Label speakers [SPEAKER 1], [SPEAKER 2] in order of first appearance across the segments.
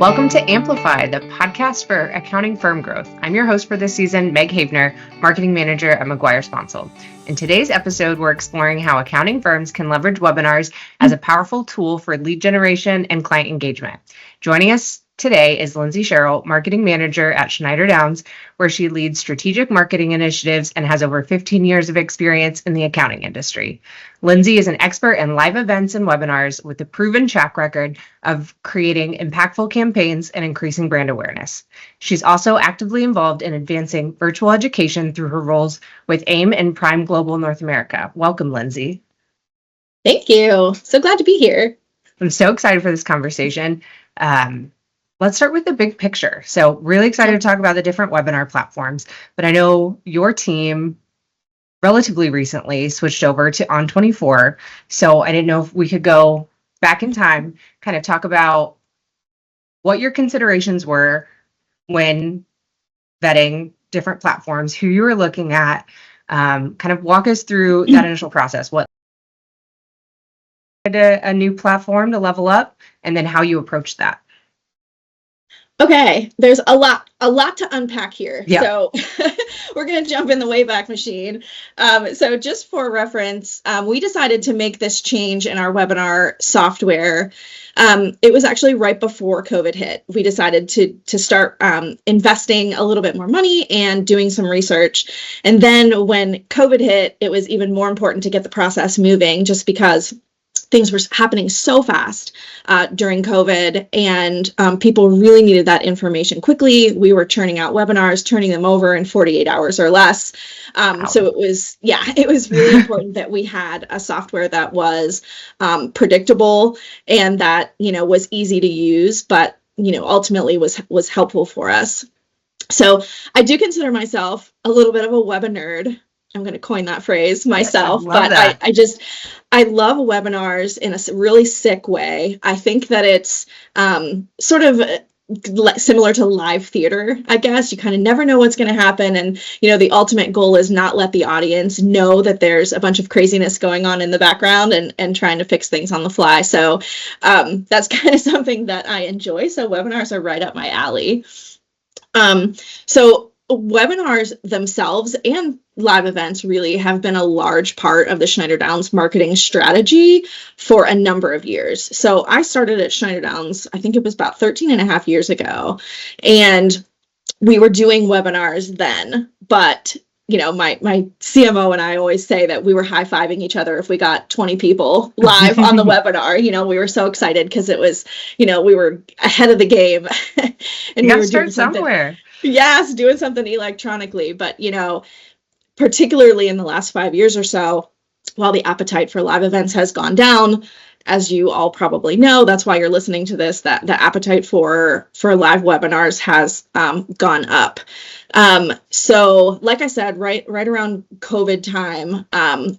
[SPEAKER 1] Welcome to Amplify, the podcast for accounting firm growth. I'm your host for this season, Meg Hoevener, marketing manager at McGuire Sponsel. In today's episode, we're exploring how accounting firms can leverage webinars as a powerful tool for lead generation and client engagement. Joining us today is Lindsay Sherill, marketing manager at Schneider Downs, where she leads strategic marketing initiatives and has over 15 years of experience in the accounting industry. Lindsay is an expert in live events and webinars with a proven track record of creating impactful campaigns and increasing brand awareness. She's also actively involved in advancing virtual education through her roles with AIM and Prime Global North America. Welcome, Lindsay.
[SPEAKER 2] Thank you. So glad to be here.
[SPEAKER 1] I'm so excited for this conversation. Let's start with the big picture. So really excited to talk about the different webinar platforms, but I know your team relatively recently switched over to On24. So I didn't know if we could go back in time, kind of talk about what your considerations were when vetting different platforms, who you were looking at, kind of walk us through that initial process, what a new platform to level up, and then how you approached that.
[SPEAKER 2] Okay, there's a lot to unpack here.
[SPEAKER 1] Yeah.
[SPEAKER 2] So we're going to jump in the Wayback Machine. So just for reference, we decided to make this change in our webinar software. It was actually right before COVID hit. We decided to start investing a little bit more money and doing some research. And then when COVID hit, it was even more important to get the process moving, just because things were happening so fast during COVID, and people really needed that information quickly. We were churning out webinars, turning them over in 48 hours or less.
[SPEAKER 1] Wow.
[SPEAKER 2] So it was really important that we had a software that was predictable and that, was easy to use, but, ultimately was helpful for us. So I do consider myself a little bit of a web nerd. I'm going to coin that phrase myself, but I love webinars in a really sick way. I think that it's sort of similar to live theater, I guess. You kind of never know what's going to happen. And, the ultimate goal is not let the audience know that there's a bunch of craziness going on in the background and trying to fix things on the fly. So that's kind of something that I enjoy. So webinars are right up my alley. So webinars themselves and live events really have been a large part of the Schneider Downs marketing strategy for a number of years. So I started at Schneider Downs, I think it was about 13 and a half years ago, and we were doing webinars then, but my CMO and I always say that we were high-fiving each other if we got 20 people live on the webinar. We were so excited because it was, we were ahead of the game.
[SPEAKER 1] And we were doing somewhere.
[SPEAKER 2] Yes, doing something electronically. But, particularly in the last 5 years or so, while the appetite for live events has gone down, as you all probably know, that's why you're listening to this, that the appetite for live webinars has gone up. So like I said, right around COVID time,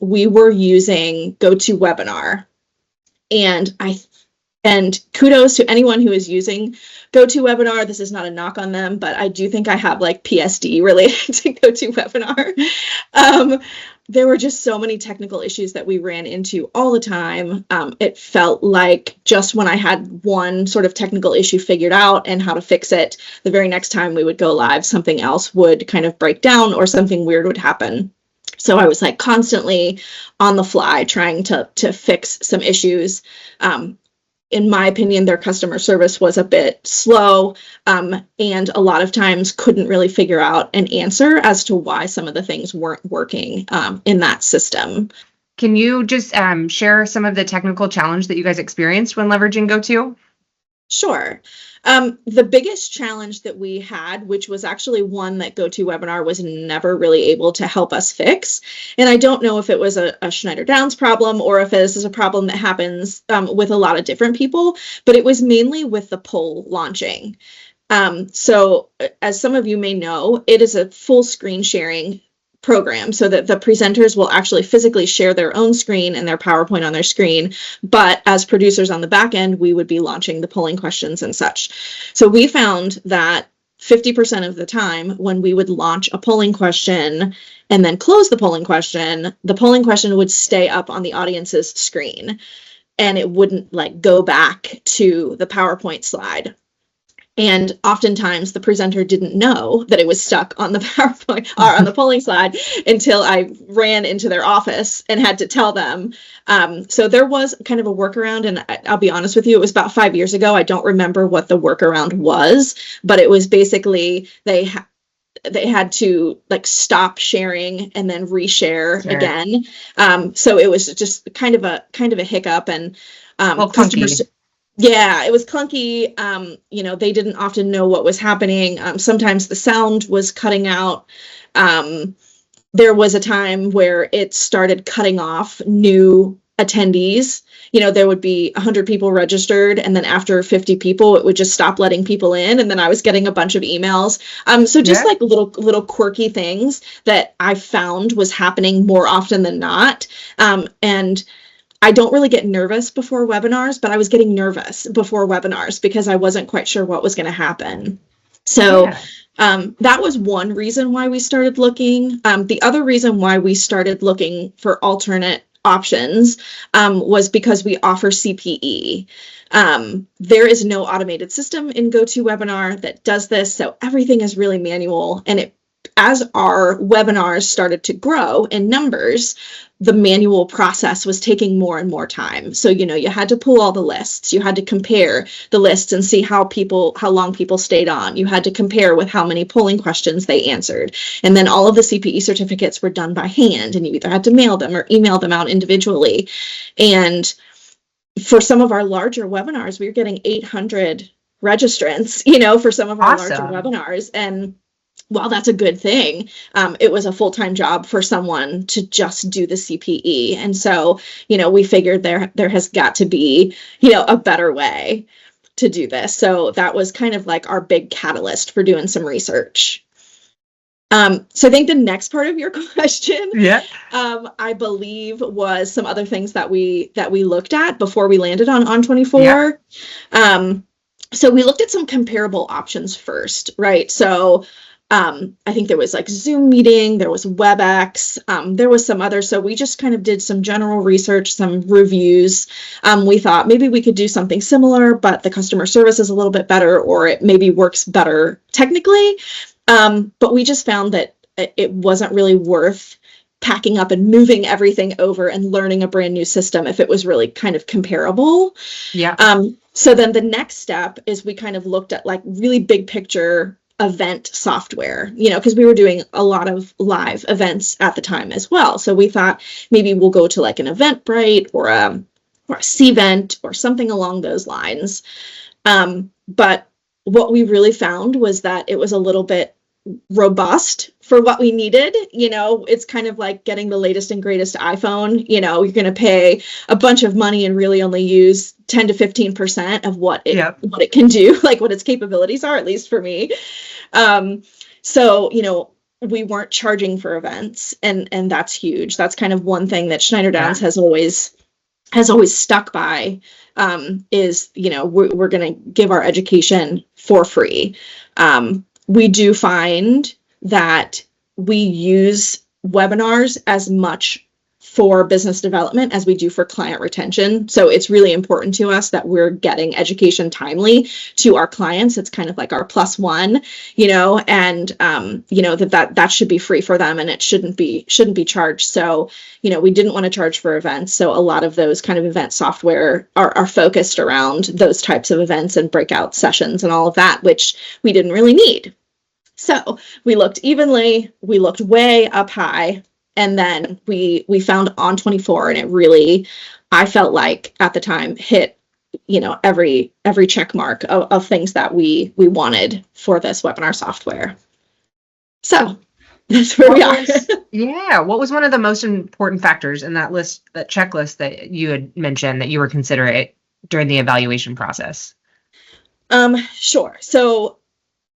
[SPEAKER 2] we were using GoToWebinar. And kudos to anyone who is using GoToWebinar. This is not a knock on them, but I do think I have PSD related to GoToWebinar. There were just so many technical issues that we ran into all the time. It felt like just when I had one sort of technical issue figured out and how to fix it, the very next time we would go live, something else would kind of break down or something weird would happen. So I was constantly on the fly trying to fix some issues. In my opinion, their customer service was a bit slow, and a lot of times couldn't really figure out an answer as to why some of the things weren't working in that system.
[SPEAKER 1] Can you just share some of the technical challenge that you guys experienced when leveraging GoTo?
[SPEAKER 2] Sure. The biggest challenge that we had, which was actually one that GoToWebinar was never really able to help us fix, and I don't know if it was a Schneider Downs problem or if this is a problem that happens with a lot of different people, but it was mainly with the poll launching. So as some of you may know, it is a full screen sharing program so that the presenters will actually physically share their own screen and their PowerPoint on their screen. But as producers on the back end, we would be launching the polling questions and such. So we found that 50% of the time when we would launch a polling question and then close the polling question would stay up on the audience's screen and it wouldn't go back to the PowerPoint slide. And oftentimes the presenter didn't know that it was stuck on the PowerPoint or on the polling slide until I ran into their office and had to tell them. So there was kind of a workaround, and I'll be honest with you, it was about 5 years ago. I don't remember what the workaround was, but it was basically they had to like stop sharing and then reshare again. So it was just kind of a hiccup, and customers. Yeah, it was clunky. They didn't often know what was happening. Sometimes the sound was cutting out. There was a time where it started cutting off new attendees. There would be 100 people registered, and then after 50 people, it would just stop letting people in. And then I was getting a bunch of emails. So just like little quirky things that I found was happening more often than not. And I don't really get nervous before webinars, but I was getting nervous before webinars because I wasn't quite sure what was going to happen. So that was one reason why we started looking. The other reason why we started looking for alternate options was because we offer CPE. There is no automated system in GoToWebinar that does this, so everything is really manual. And as our webinars started to grow in numbers, the manual process was taking more and more time. So, you had to pull all the lists. You had to compare the lists and see how long people stayed on. You had to compare with how many polling questions they answered. And then all of the CPE certificates were done by hand, and you either had to mail them or email them out individually. And for some of our larger webinars, we were getting 800 registrants, for some of our larger webinars. And while that's a good thing, it was a full-time job for someone to just do the CPE. And so, we figured there has got to be, a better way to do this. So that was kind of like our big catalyst for doing some research. So I think the next part of your question, I believe, was some other things that we looked at before we landed on 24. So we looked at some comparable options first, right? So I think there was like Zoom meeting, there was WebEx, there was some others. So we just kind of did some general research, some reviews. We thought maybe we could do something similar, but the customer service is a little bit better, or it maybe works better technically. But we just found that it wasn't really worth packing up and moving everything over and learning a brand new system if it was really kind of comparable. So then the next step is we kind of looked at like really big picture event software, because we were doing a lot of live events at the time as well. So we thought maybe we'll go to like an Eventbrite or a Cvent or something along those lines. But what we really found was that it was a little bit robust for what we needed. It's kind of like getting the latest and greatest iPhone. You're going to pay a bunch of money and really only use 10 to 15% of what it can do, like what its capabilities are, at least for me. So, we weren't charging for events, and that's huge. That's kind of one thing that Schneider Downs has always stuck by, is, we're going to give our education for free. We do find that we use webinars as much for business development as we do for client retention. So it's really important to us that we're getting education timely to our clients. It's kind of like our plus one, and that should be free for them, and it shouldn't be charged. So, we didn't want to charge for events. So a lot of those kind of event software are focused around those types of events and breakout sessions and all of that, which we didn't really need. So we looked evenly, we looked way up high, and then we found On24, and it really, I felt like at the time, hit, every check mark of things that we wanted for this webinar software. So that's where we are.
[SPEAKER 1] What was one of the most important factors in that checklist that you had mentioned that you were considering during the evaluation process?
[SPEAKER 2] Sure. So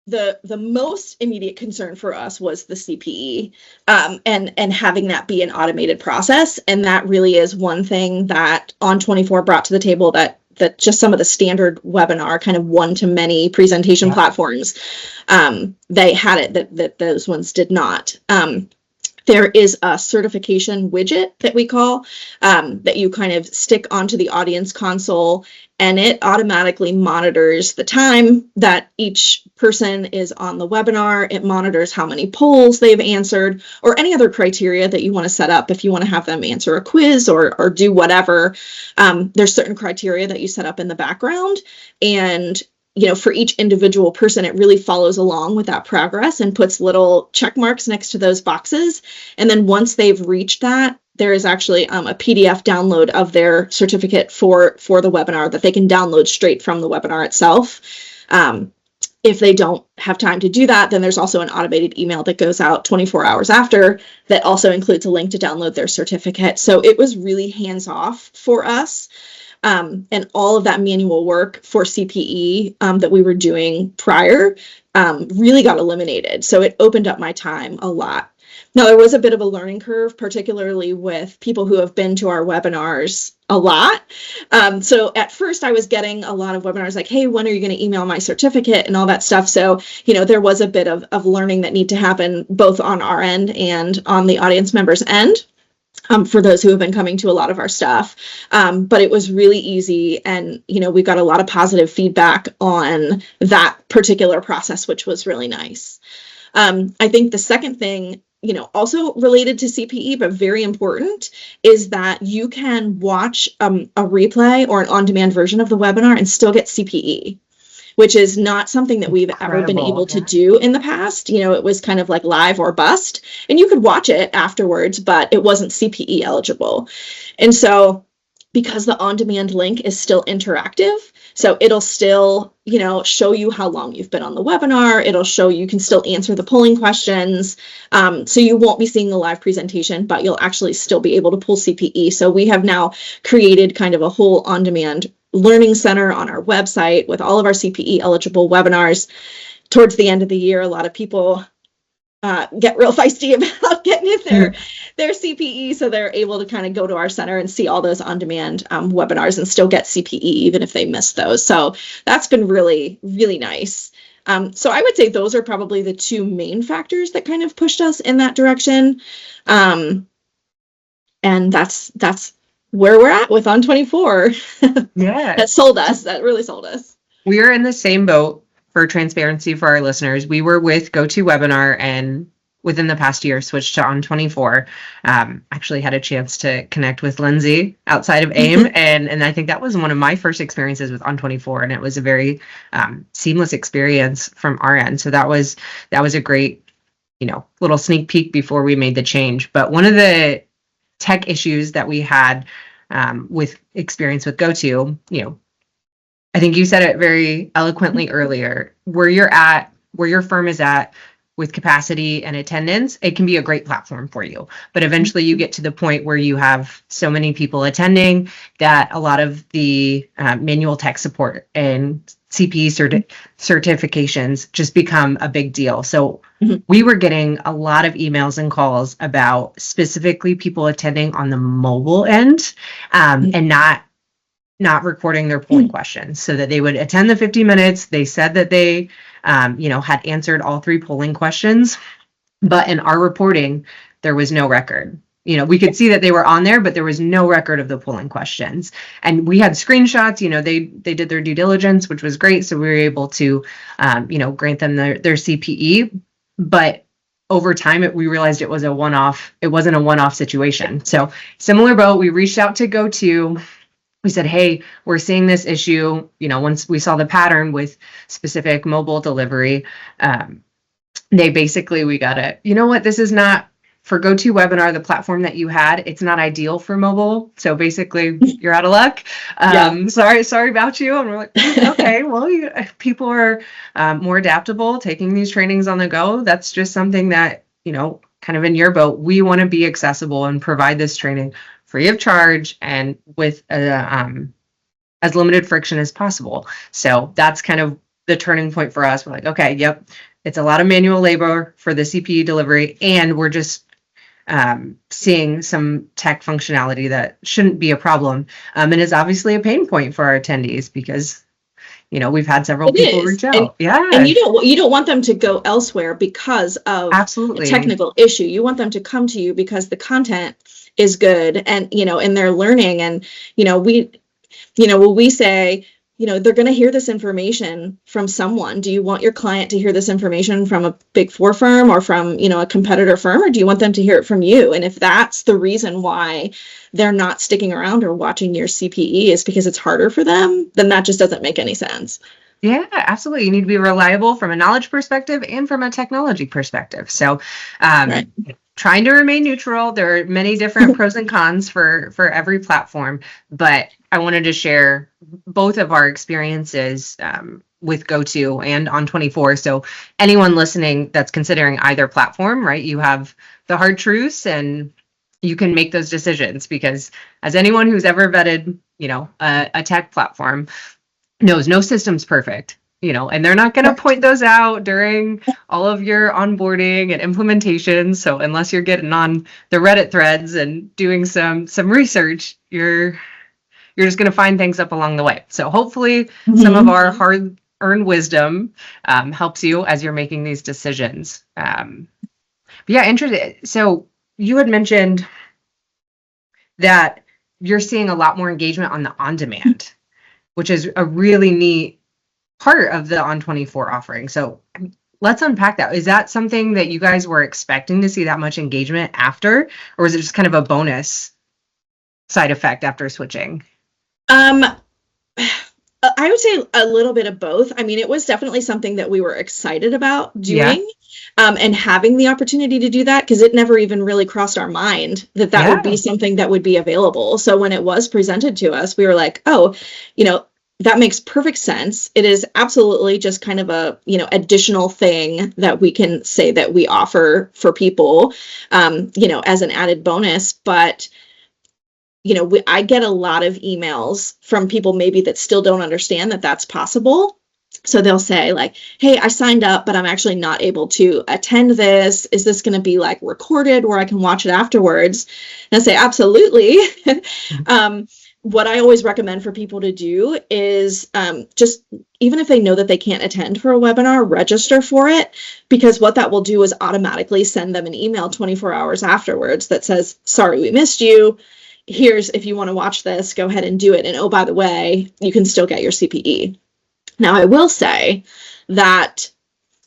[SPEAKER 2] the most immediate concern for us was the CPE, and having that be an automated process. And that really is one thing that On24 brought to the table that just some of the standard webinar kind of one-to-many presentation platforms, they had it that those ones did not. there is a certification widget that we call that you kind of stick onto the audience console, and it automatically monitors the time that each person is on the webinar. It monitors how many polls they've answered or any other criteria that you want to set up. If you want to have them answer a quiz or do whatever, there's certain criteria that you set up in the background. And for each individual person, it really follows along with that progress and puts little check marks next to those boxes. And then once they've reached that, there is actually a PDF download of their certificate for the webinar that they can download straight from the webinar itself. If they don't have time to do that, then there's also an automated email that goes out 24 hours after that also includes a link to download their certificate. So it was really hands-off for us. And all of that manual work for CPE that we were doing prior really got eliminated. So it opened up my time a lot. Now, there was a bit of a learning curve, particularly with people who have been to our webinars a lot. So at first I was getting a lot of webinars like, hey, when are you going to email my certificate and all that stuff. So, there was a bit of learning that need to happen both on our end and on the audience members' end. For those who have been coming to a lot of our stuff. But it was really easy. And, we got a lot of positive feedback on that particular process, which was really nice. I think the second thing, also related to CPE, but very important, is that you can watch a replay or an on-demand version of the webinar and still get CPE, which is not something that we've ever been able to do in the past. It was kind of like live or bust, and you could watch it afterwards, but it wasn't CPE eligible. And so because the on-demand link is still interactive, so it'll still, show you how long you've been on the webinar. It'll show you can still answer the polling questions. So you won't be seeing the live presentation, but you'll actually still be able to pull CPE. So we have now created kind of a whole on-demand learning center on our website with all of our CPE eligible webinars. Towards the end of the year, a lot of people get real feisty about getting in their CPE, so they're able to kind of go to our center and see all those on-demand webinars and still get CPE even if they missed those. So that's been really, really nice. So I would say those are probably the two main factors that kind of pushed us in that direction. And that's where we're at with On24.
[SPEAKER 1] Yeah.
[SPEAKER 2] That really sold us.
[SPEAKER 1] We are in the same boat. For transparency for our listeners, we were with GoToWebinar and within the past year switched to On24. Actually had a chance to connect with Lindsay outside of AIM, and I think that was one of my first experiences with On24, and it was a very seamless experience from our end. So that was a great, little sneak peek before we made the change. But one of the tech issues that we had with experience with GoTo, I think you said it very eloquently earlier, where your firm is at with capacity and attendance, it can be a great platform for you. But eventually you get to the point where you have so many people attending that a lot of the manual tech support and CPE certifications just become a big deal. So we were getting a lot of emails and calls about specifically people attending on the mobile end and not recording their polling questions, so that they would attend the 50 minutes. They said that they, had answered all 3 polling questions, but in our reporting, there was no record. We could see that they were on there, but there was no record of the polling questions. And we had screenshots, they did their due diligence, which was great. So we were able to, grant them their CPE, but over time, we realized it wasn't a one-off situation. So similar boat, we reached out to GoTo. We said, hey, we're seeing this issue. Once we saw the pattern with specific mobile delivery, we got it. This is not for GoToWebinar, the platform that you had. It's not ideal for mobile. So basically, you're out of luck. Sorry about you. And we're like, okay, well, people are more adaptable, taking these trainings on the go. That's just something that, kind of in your boat, we want to be accessible and provide this training free of charge and with as limited friction as possible. So that's kind of the turning point for us. We're like, okay, yep, it's a lot of manual labor for the CPE delivery, and we're just seeing some tech functionality that shouldn't be a problem, and is obviously a pain point for our attendees because, we've had several
[SPEAKER 2] It
[SPEAKER 1] people
[SPEAKER 2] is.
[SPEAKER 1] reach out.
[SPEAKER 2] And you don't want them to go elsewhere because of
[SPEAKER 1] Absolutely.
[SPEAKER 2] a technical issue. You want them to come to you because the content is good and, and they're learning. And, we say, they're going to hear this information from someone. Do you want your client to hear this information from a Big Four firm or from, a competitor firm, or do you want them to hear it from you? And if that's the reason why they're not sticking around or watching your CPE is because it's harder for them, then that just doesn't make any sense.
[SPEAKER 1] Yeah, absolutely. You need to be reliable from a knowledge perspective and from a technology perspective. So,
[SPEAKER 2] Right.
[SPEAKER 1] Trying to remain neutral. There are many different pros and cons for every platform, but I wanted to share both of our experiences with GoTo and On24. So anyone listening that's considering either platform, right, you have the hard truths and you can make those decisions, because as anyone who's ever vetted, a tech platform knows, no system's perfect. And they're not going to point those out during all of your onboarding and implementation. So unless you're getting on the Reddit threads and doing some research, you're just going to find things up along the way. So hopefully some of our hard-earned wisdom helps you as you're making these decisions. Interesting. So you had mentioned that you're seeing a lot more engagement on the on-demand, which is a really neat part of the On24 offering. So let's unpack that. Is that something that you guys were expecting to see that much engagement after, or was it just kind of a bonus side effect after switching?
[SPEAKER 2] I would say a little bit of both. I mean, it was definitely something that we were excited about doing, and having the opportunity to do that, because it never even really crossed our mind that would be something that would be available. So when it was presented to us, we were like, oh, that makes perfect sense. It is absolutely just kind of a, additional thing that we can say that we offer for people, as an added bonus. But, I get a lot of emails from people maybe that still don't understand that that's possible. So they'll say like, hey, I signed up, but I'm actually not able to attend this. Is this going to be like recorded where I can watch it afterwards? And I say, absolutely. What I always recommend for people to do is just, even if they know that they can't attend for a webinar, register for it, because what that will do is automatically send them an email 24 hours afterwards that says, sorry, we missed you. Here's, if you want to watch this, go ahead and do it. And oh, by the way, you can still get your CPE. Now, I will say that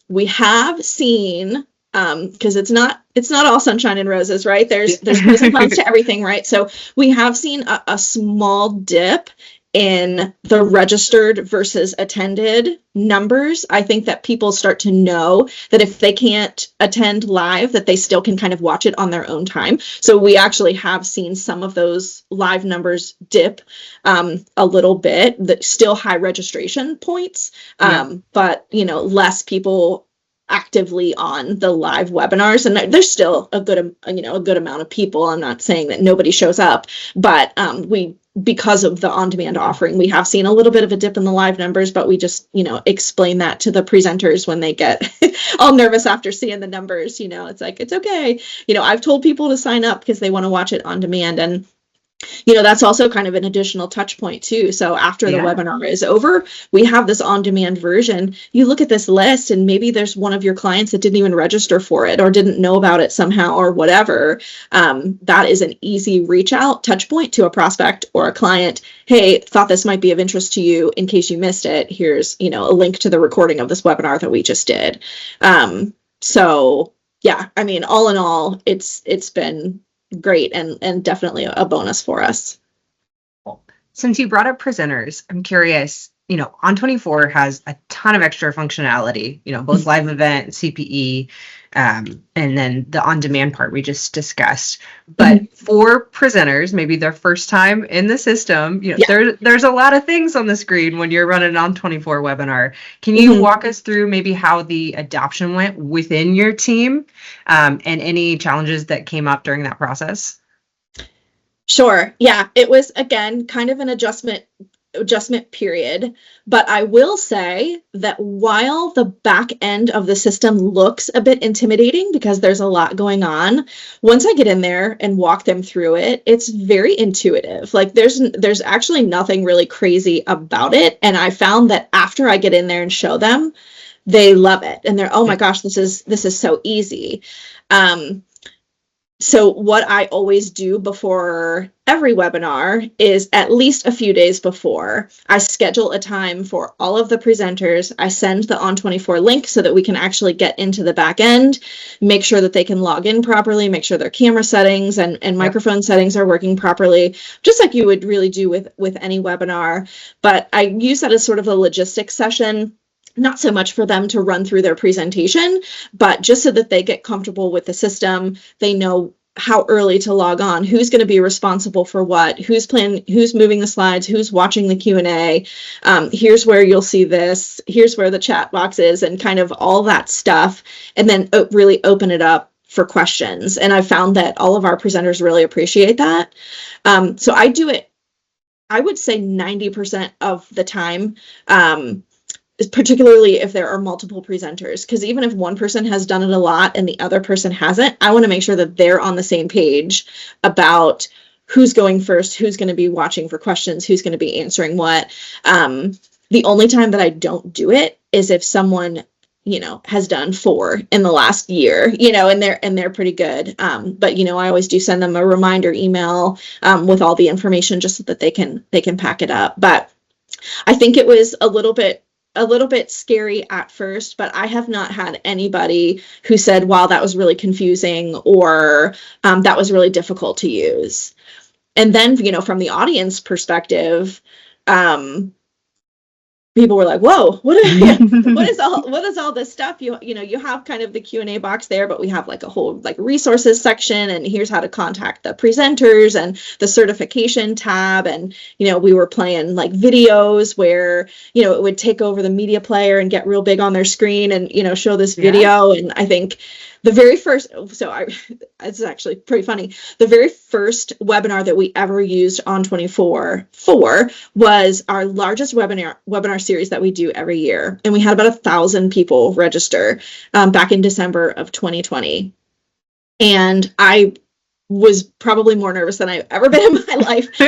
[SPEAKER 2] we have seen, because it's not all sunshine and roses, right? There's pros and cons to everything, right? So we have seen a small dip in the registered versus attended numbers. I think that people start to know that if they can't attend live, that they still can kind of watch it on their own time. So we actually have seen some of those live numbers dip a little bit. That still high registration points, but less people actively on the live webinars, and there's still a good amount of people. I'm not saying that nobody shows up, but because of the on-demand offering, we have seen a little bit of a dip in the live numbers, but we just explain that to the presenters when they get all nervous after seeing the numbers. It's like, it's okay. I've told people to sign up because they want to watch it on demand, and that's also kind of an additional touch point too. So after the webinar is over, we have this on-demand version. You look at this list and maybe there's one of your clients that didn't even register for it or didn't know about it somehow or whatever. That is an easy reach out touch point to a prospect or a client. Hey, thought this might be of interest to you. In case you missed it, here's, a link to the recording of this webinar that we just did. So yeah, I mean, all in all, it's been great and definitely a bonus for us.
[SPEAKER 1] Since you brought up presenters, I'm curious, On24 has a ton of extra functionality, both live event, CPE, and then the on-demand part we just discussed. But for presenters, maybe their first time in the system, there's a lot of things on the screen when you're running an On24 webinar. Can you walk us through maybe how the adoption went within your team, and any challenges that came up during that process?
[SPEAKER 2] Sure. Yeah, it was, again, kind of an adjustment adjustment period. But I will say that while the back end of the system looks a bit intimidating because there's a lot going on, once I get in there and walk them through it, it's very intuitive. Like there's actually nothing really crazy about it. And I found that after I get in there and show them, they love it. And they're, oh my gosh, this is so easy. So what I always do before every webinar is at least a few days before, I schedule a time for all of the presenters. I send the On24 link so that we can actually get into the back end, make sure that they can log in properly, make sure their camera settings and microphone settings are working properly, just like you would really do with any webinar. But I use that as sort of a logistics session. Not so much for them to run through their presentation, but just so that they get comfortable with the system. They know how early to log on, who's going to be responsible for what, who's moving the slides, who's watching the Q&A. Here's where you'll see this. Here's where the chat box is, and kind of all that stuff. And then really open it up for questions. And I found that all of our presenters really appreciate that. So I do it, I would say 90% of the time. Particularly if there are multiple presenters, because even if one person has done it a lot and the other person hasn't, I want to make sure that they're on the same page about who's going first, who's going to be watching for questions, who's going to be answering what. The only time that I don't do it is if someone, has done 4 in the last year, and they're pretty good. But I always do send them a reminder email with all the information just so that they can pack it up. But I think it was a little bit scary at first, but I have not had anybody who said, wow, that was really confusing, or that was really difficult to use. And then, from the audience perspective, people were like, whoa, what is all this stuff? You have kind of the Q&A box there, but we have like a whole resources section, and here's how to contact the presenters and the certification tab. And, we were playing videos where, it would take over the media player and get real big on their screen and, show this video. And I think the very first, it's actually pretty funny. The very first webinar that we ever used On24 for was our largest webinar series that we do every year. And we had about 1,000 people register back in December of 2020. And I was probably more nervous than I've ever been in my life.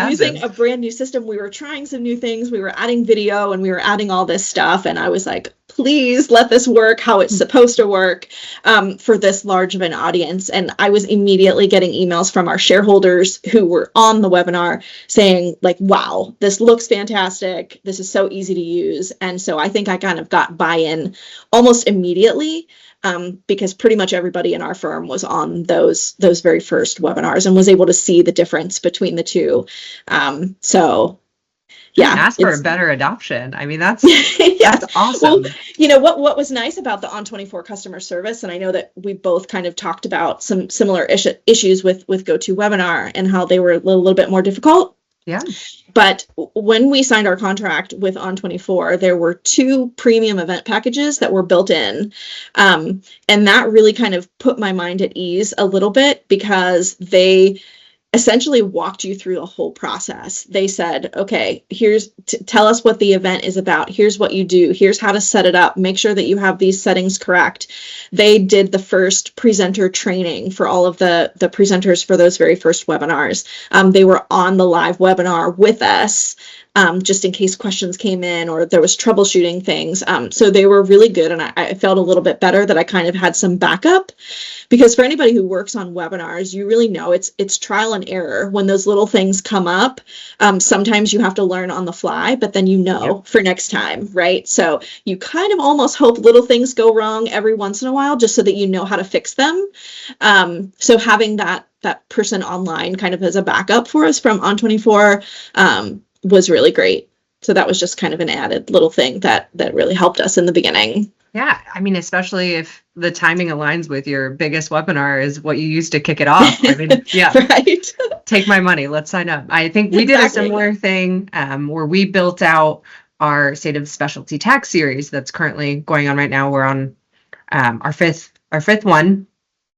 [SPEAKER 2] Using a brand new system. We were trying some new things. We were adding video and we were adding all this stuff. And I was like, please let this work how it's supposed to work for this large of an audience. And I was immediately getting emails from our shareholders who were on the webinar saying wow, this looks fantastic. This is so easy to use. And so I think I kind of got buy-in almost immediately. Because pretty much everybody in our firm was on those very first webinars and was able to see the difference between the two. So yeah,
[SPEAKER 1] ask for a better adoption. I mean, that's awesome.
[SPEAKER 2] Well, what was nice about the On24 customer service, and I know that we both kind of talked about some similar issues with GoToWebinar and how they were a little bit more difficult.
[SPEAKER 1] Yeah.
[SPEAKER 2] But when we signed our contract with On24, there were 2 premium event packages that were built in. And that really kind of put my mind at ease a little bit because they essentially walked you through the whole process. They said, okay, tell us what the event is about. Here's what you do. Here's how to set it up. Make sure that you have these settings correct. They did the first presenter training for all of the presenters for those very first webinars. They were on the live webinar with us, just in case questions came in or there was troubleshooting things. So they were really good. And I felt a little bit better that I kind of had some backup, because for anybody who works on webinars, you really know it's trial and error. When those little things come up, sometimes you have to learn on the fly, but then for next time, right? So you kind of almost hope little things go wrong every once in a while, just so that you know how to fix them. So having that person online kind of as a backup for us from On24 was really great. So that was just kind of an added little thing that really helped us in the beginning.
[SPEAKER 1] Yeah, I mean, especially if the timing aligns with your biggest webinar is what you used to kick it off. I mean, yeah,
[SPEAKER 2] right.
[SPEAKER 1] Take my money. Let's sign up. I think we did a similar thing where we built out our State of Specialty Tax series that's currently going on right now. We're on our fifth one,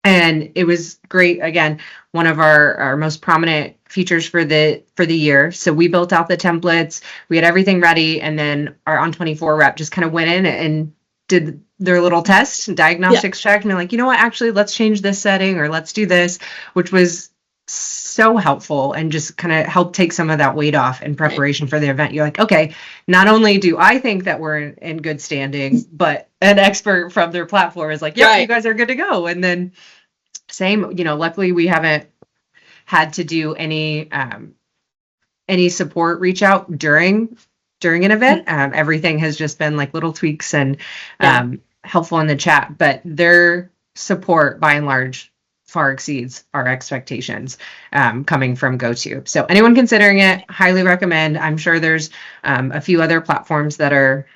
[SPEAKER 1] and it was great. Again, one of our most prominent features for the year. So we built out the templates, we had everything ready, and then our On24 rep just kind of went in and did their little test, diagnostics check, and they're like, you know what, actually, let's change this setting or let's do this, which was so helpful and just kind of helped take some of that weight off in preparation for the event. You're like, okay, not only do I think that we're in good standing, but an expert from their platform is like, yeah, you guys are good to go. And then same, luckily we haven't had to do any support reach out during an event. Everything has just been like little tweaks and helpful in the chat, but their support by and large far exceeds our expectations coming from GoTo. So anyone considering it, highly recommend. I'm sure there's a few other platforms that are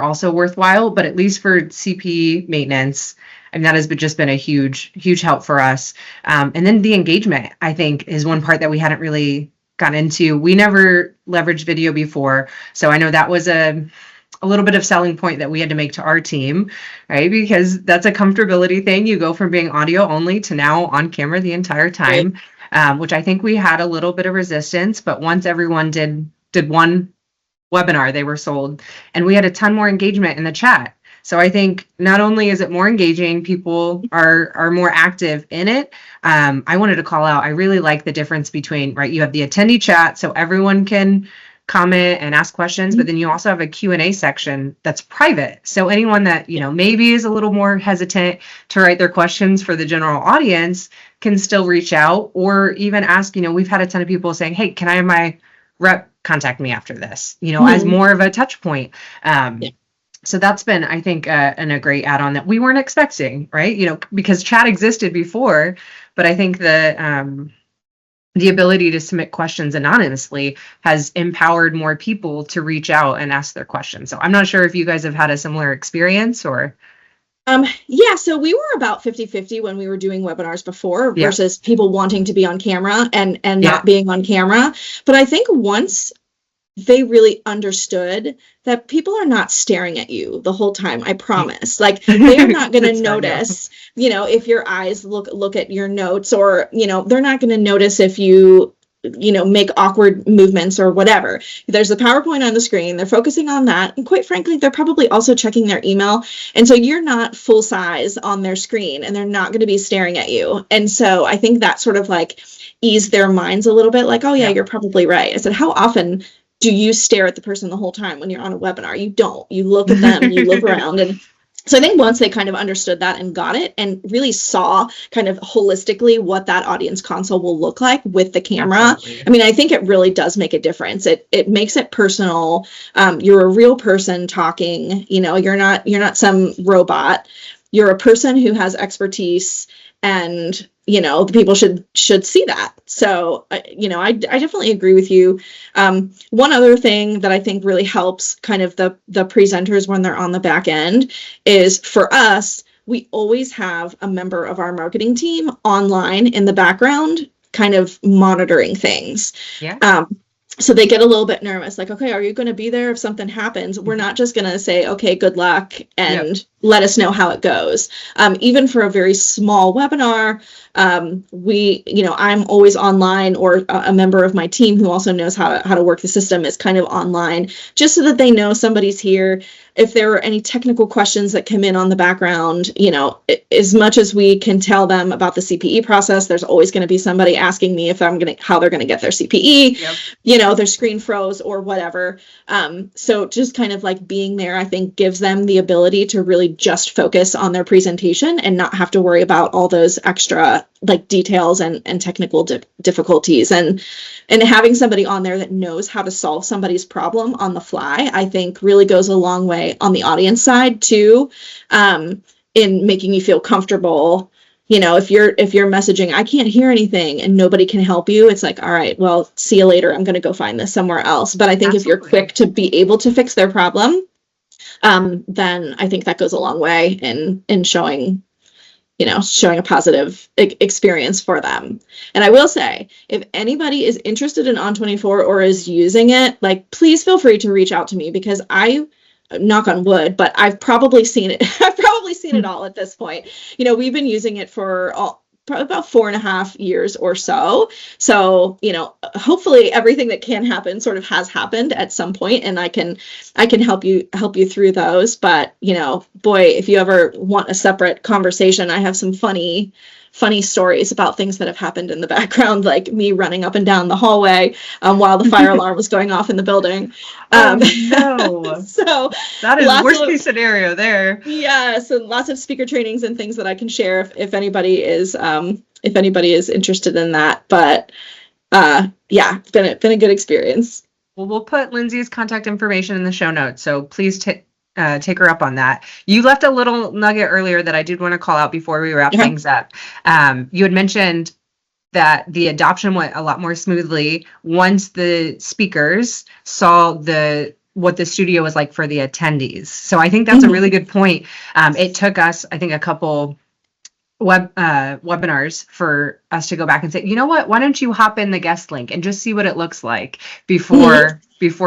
[SPEAKER 1] also worthwhile, but at least for CP maintenance, and that has just been a huge help for us. And then the engagement, I think, is one part that we hadn't really gotten into. We never leveraged video before, so I know that was a little bit of selling point that we had to make to our team, right? Because that's a comfortability thing. You go from being audio only to now on camera the entire time, which I think we had a little bit of resistance. But once everyone did one webinar, they were sold, and we had a ton more engagement in the chat. So I think not only is it more engaging, people are more active in it. I wanted to call out, I really like the difference between, right, you have the attendee chat, so everyone can comment and ask questions, but then you also have a Q&A section that's private. So anyone that, maybe is a little more hesitant to write their questions for the general audience can still reach out or even ask, we've had a ton of people saying, hey, can I have my rep contact me after this, as more of a touch point. So that's been, I think, a great add-on that we weren't expecting, right? Because chat existed before, but I think the ability to submit questions anonymously has empowered more people to reach out and ask their questions. So I'm not sure if you guys have had a similar experience or.
[SPEAKER 2] So we were about 50-50 when we were doing webinars before versus people wanting to be on camera and not being on camera. But I think once they really understood that people are not staring at you the whole time, I promise. Like, they are not going to notice, if your eyes look at your notes, or, they're not going to notice if you make awkward movements or whatever. There's a PowerPoint on the screen. They're focusing on that. And quite frankly, they're probably also checking their email. And so you're not full size on their screen, and they're not going to be staring at you. And so I think that sort of like eased their minds a little bit, like, oh yeah, you're probably right. I said, how often do you stare at the person the whole time when you're on a webinar? You don't. You look at them, you look around. And so I think once they kind of understood that and got it and really saw kind of holistically what that audience console will look like with the camera, absolutely. I mean, I think it really does make a difference. It makes it personal. You're a real person talking, you're not some robot. You're a person who has expertise, and the people should see that. So, I definitely agree with you. One other thing that I think really helps kind of the presenters when they're on the back end is, for us, we always have a member of our marketing team online in the background, kind of monitoring things. Yeah. So they get a little bit nervous, like, okay, are you going to be there if something happens? We're not just going to say, okay, good luck, and let us know how it goes. Even for a very small webinar, I'm always online, or a member of my team who also knows how to work the system is kind of online, just so that they know somebody's here. If there are any technical questions that come in on the background, as much as we can tell them about the CPE process, there's always going to be somebody asking me how they're going to get their CPE, their screen froze or whatever. So just kind of like being there, I think, gives them the ability to really just focus on their presentation and not have to worry about all those extra like details and technical difficulties. And having somebody on there that knows how to solve somebody's problem on the fly, I think really goes a long way on the audience side too, in making you feel comfortable. If you're messaging, I can't hear anything, and nobody can help you, it's like, all right, well, see you later. I'm going to go find this somewhere else. But I think if you're quick to be able to fix their problem, then I think that goes a long way in showing a positive experience for them. And I will say, if anybody is interested in On24 or is using it, like, please feel free to reach out to me, because knock on wood, but I've probably seen it. I've probably seen it all at this point. We've been using it for probably about 4.5 years or so. So, hopefully everything that can happen sort of has happened at some point, and I can help you through those. But, boy, if you ever want a separate conversation, I have some funny stories about things that have happened in the background, like me running up and down the hallway while the fire alarm was going off in the building.
[SPEAKER 1] No.
[SPEAKER 2] So
[SPEAKER 1] that is worst case scenario there.
[SPEAKER 2] Yes, and lots of speaker trainings and things that I can share if anybody is interested in that. But it's been a good experience.
[SPEAKER 1] Well, we'll put Lindsay's contact information in the show notes, so please take her up on that. You left a little nugget earlier that I did want to call out before we wrap things up. You had mentioned that the adoption went a lot more smoothly once the speakers saw what the studio was like for the attendees. So I think that's a really good point. It took us, I think, a couple webinars for us to go back and say, you know what, why don't you hop in the guest link and just see what it looks like before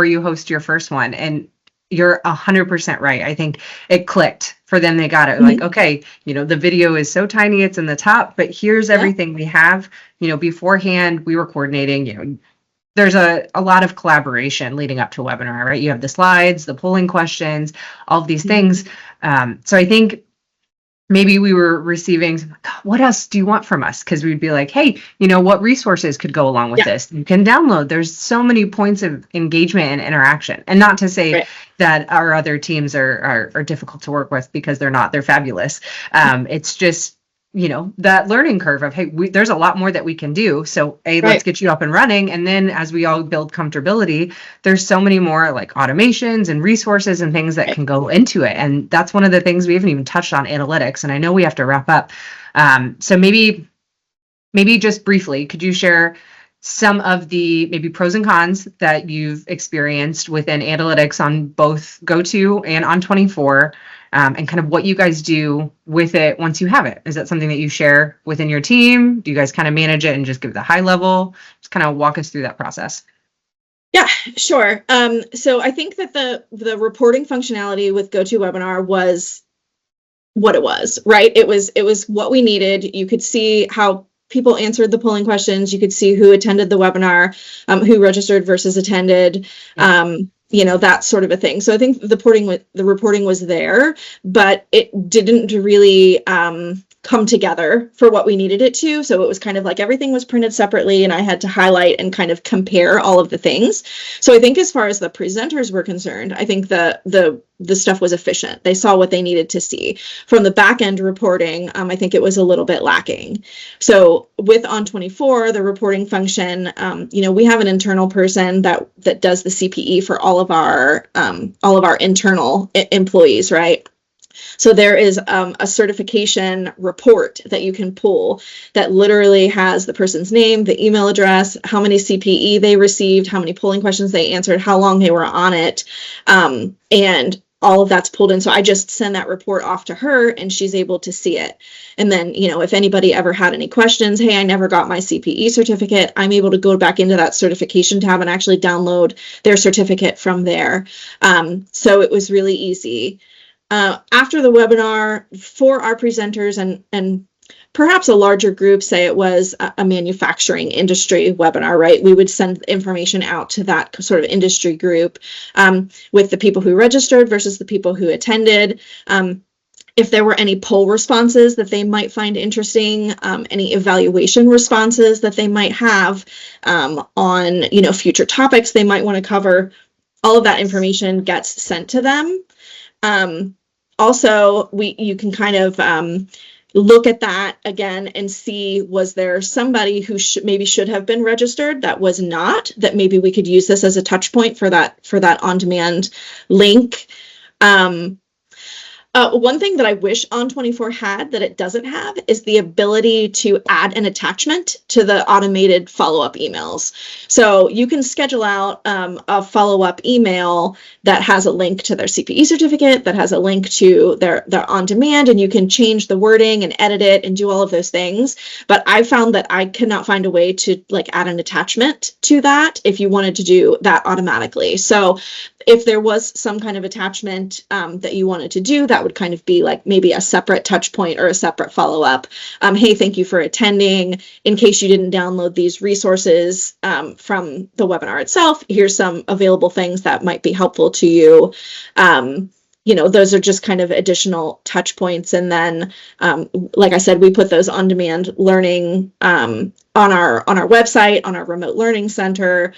[SPEAKER 1] you host your first one. And you're 100% right. I think it clicked for them. They got it. Like, okay, the video is so tiny, it's in the top, but here's everything we have. Beforehand, we were coordinating, there's a lot of collaboration leading up to a webinar, right? You have the slides, the polling questions, all of these things. So I think maybe we were receiving, what else do you want from us? Because we'd be like, hey, what resources could go along with this? You can download. There's so many points of engagement and interaction. And not to say that our other teams are difficult to work with, because they're not. They're fabulous. It's just, that learning curve of, hey, there's a lot more that we can do. So let's get you up and running. And then as we all build comfortability, there's so many more like automations and resources and things that can go into it. And that's one of the things we haven't even touched on, analytics. And I know we have to wrap up. So maybe just briefly, could you share some of the maybe pros and cons that you've experienced within analytics on both GoTo and on 24? And kind of what you guys do with it once you have it. Is that something that you share within your team? Do you guys kind of manage it and just give the high level? Just kind of walk us through that process.
[SPEAKER 2] Yeah, sure. So I think that the reporting functionality with GoToWebinar was what it was, right? It was what we needed. You could see how people answered the polling questions. You could see who attended the webinar, who registered versus attended. That sort of a thing. So I think the reporting was there, but it didn't really come together for what we needed it to. So it was kind of like everything was printed separately, and I had to highlight and kind of compare all of the things. So I think as far as the presenters were concerned, I think the stuff was efficient. They saw what they needed to see. From the back end reporting, I think it was a little bit lacking. So with On24, the reporting function, we have an internal person that does the CPE for all of our internal employees, right? So there is a certification report that you can pull that literally has the person's name, the email address, how many CPE they received, how many polling questions they answered, how long they were on it, and all of that's pulled in. So I just send that report off to her and she's able to see it. And then, if anybody ever had any questions, hey, I never got my CPE certificate, I'm able to go back into that certification tab and actually download their certificate from there. So it was really easy. After the webinar, for our presenters and perhaps a larger group, say it was a manufacturing industry webinar, right? We would send information out to that sort of industry group with the people who registered versus the people who attended. If there were any poll responses that they might find interesting, any evaluation responses that they might have on, future topics they might want to cover, all of that information gets sent to them. Also, you can kind of look at that again and see, was there somebody who maybe should have been registered that was not, that maybe we could use this as a touch point for that on-demand link. One thing that I wish On24 had that it doesn't have is the ability to add an attachment to the automated follow-up emails. So you can schedule out a follow-up email that has a link to their CPE certificate, that has a link to their on-demand, and you can change the wording and edit it and do all of those things. But I found that I cannot find a way to add an attachment to that if you wanted to do that automatically. So if there was some kind of attachment that you wanted to do, that would kind of be like maybe a separate touch point or a separate follow-up. Hey, thank you for attending. In case you didn't download these resources from the webinar itself, here's some available things that might be helpful to you. Those are just kind of additional touch points. And then, like I said, we put those on-demand learning on our website, on our remote learning center.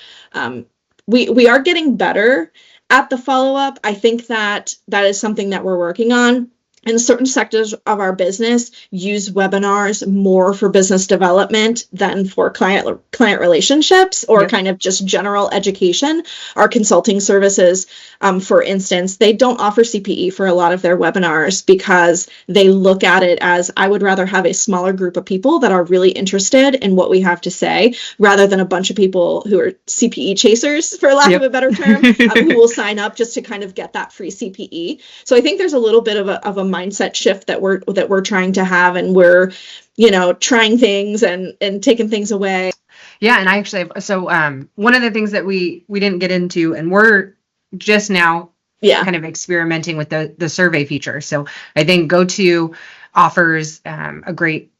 [SPEAKER 2] We are getting better at the follow-up. I think that is something that we're working on. And certain sectors of our business use webinars more for business development than for client relationships or kind of just general education. Our consulting services, for instance, they don't offer CPE for a lot of their webinars because they look at it as, I would rather have a smaller group of people that are really interested in what we have to say rather than a bunch of people who are CPE chasers, for lack of a better term, who will sign up just to kind of get that free CPE. So I think there's a little bit of a mindset shift that we're trying to have, and we're trying things and taking things away.
[SPEAKER 1] Yeah, and I actually one of the things that we didn't get into, and we're just now kind of experimenting with the survey feature. So I think GoTo offers a great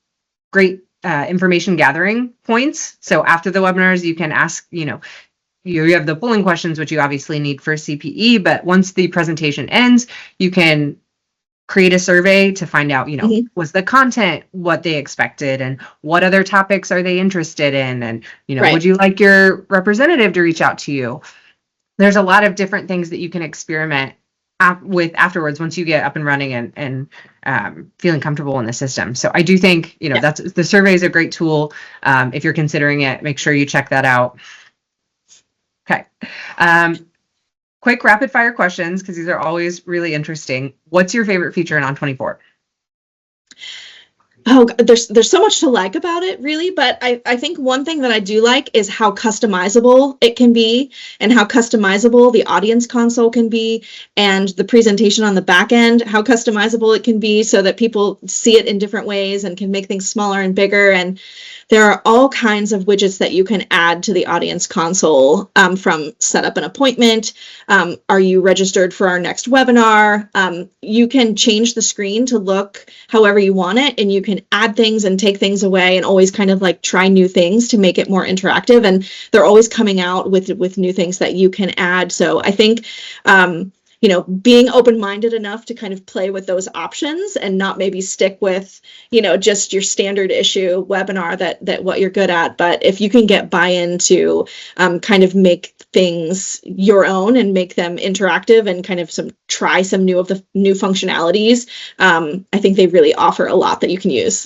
[SPEAKER 1] information gathering points. So after the webinars, you can ask, you have the polling questions, which you obviously need for CPE, but once the presentation ends, you can create a survey to find out, was the content what they expected, and what other topics are they interested in, and would you like your representative to reach out to you? There's a lot of different things that you can experiment with afterwards once you get up and running and feeling comfortable in the system. So I do think that's the survey is a great tool. If you're considering it, make sure you check that out. Okay. Quick rapid fire questions, because these are always really interesting. What's your favorite feature in On24?
[SPEAKER 2] Oh, there's so much to like about it, really. But I think one thing that I do like is how customizable it can be, and how customizable the audience console can be, and the presentation on the back end, how customizable it can be so that people see it in different ways and can make things smaller and bigger. And there are all kinds of widgets that you can add to the audience console, from set up an appointment. Are you registered for our next webinar? You can change the screen to look however you want it, and you can add things and take things away and always kind of like try new things to make it more interactive. And they're always coming out with new things that you can add. So I think, being open-minded enough to kind of play with those options and not maybe stick with, just your standard issue webinar that what you're good at. But if you can get buy-in to kind of make things your own and make them interactive and kind of try some new functionalities, I think they really offer a lot that you can use.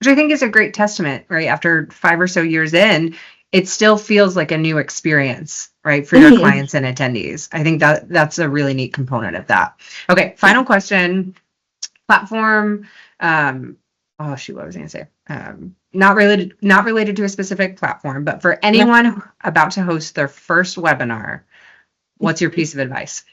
[SPEAKER 1] Which I think is a great testament, right? After 5 or so years in, it still feels like a new experience, right, for your clients and attendees. I think that's a really neat component of that. Okay, final question. Platform. What was I going to say? Not related to a specific platform, but for anyone about to host their first webinar, what's your piece of advice?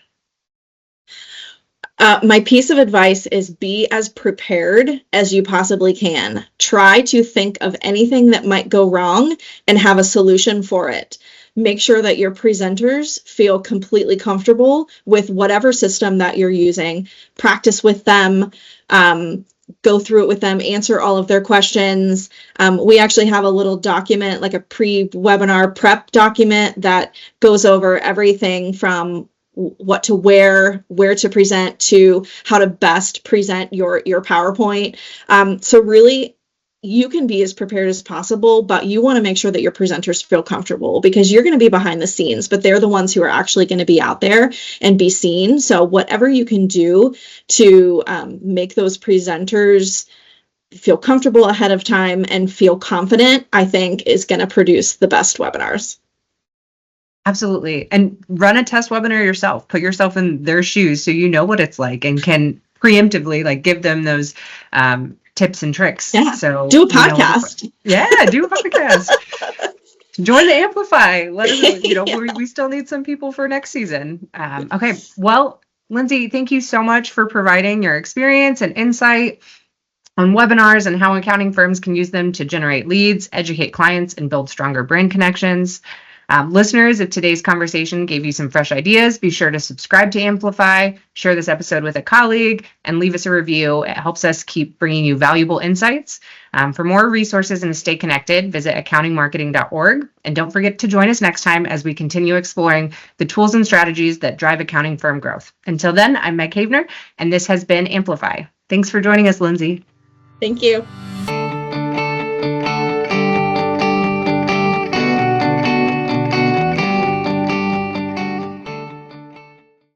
[SPEAKER 2] My piece of advice is be as prepared as you possibly can. Try to think of anything that might go wrong and have a solution for it. Make sure that your presenters feel completely comfortable with whatever system that you're using. Practice with them. Go through it with them, answer all of their questions. We actually have a little document, like a pre-webinar prep document that goes over everything from what to wear, where to present, to how to best present your PowerPoint. So really, you can be as prepared as possible, but you want to make sure that your presenters feel comfortable, because you're going to be behind the scenes, but they're the ones who are actually going to be out there and be seen. So whatever you can do to make those presenters feel comfortable ahead of time and feel confident, I think is going to produce the best webinars.
[SPEAKER 1] Absolutely. And run a test webinar yourself. Put yourself in their shoes so you know what it's like and can preemptively give them those tips and tricks.
[SPEAKER 2] Yeah.
[SPEAKER 1] So
[SPEAKER 2] do a podcast.
[SPEAKER 1] Do a podcast. Join the Amplify. Let us, we still need some people for next season. Okay. Well, Lindsay, thank you so much for providing your experience and insight on webinars and how accounting firms can use them to generate leads, educate clients, and build stronger brand connections. Listeners, if today's conversation gave you some fresh ideas, be sure to subscribe to Amplify, share this episode with a colleague, and leave us a review. It helps us keep bringing you valuable insights. For more resources and to stay connected, visit accountingmarketing.org. And don't forget to join us next time as we continue exploring the tools and strategies that drive accounting firm growth. Until then, I'm Meg Hoevener, and this has been Amplify. Thanks for joining us, Lindsay.
[SPEAKER 2] Thank you.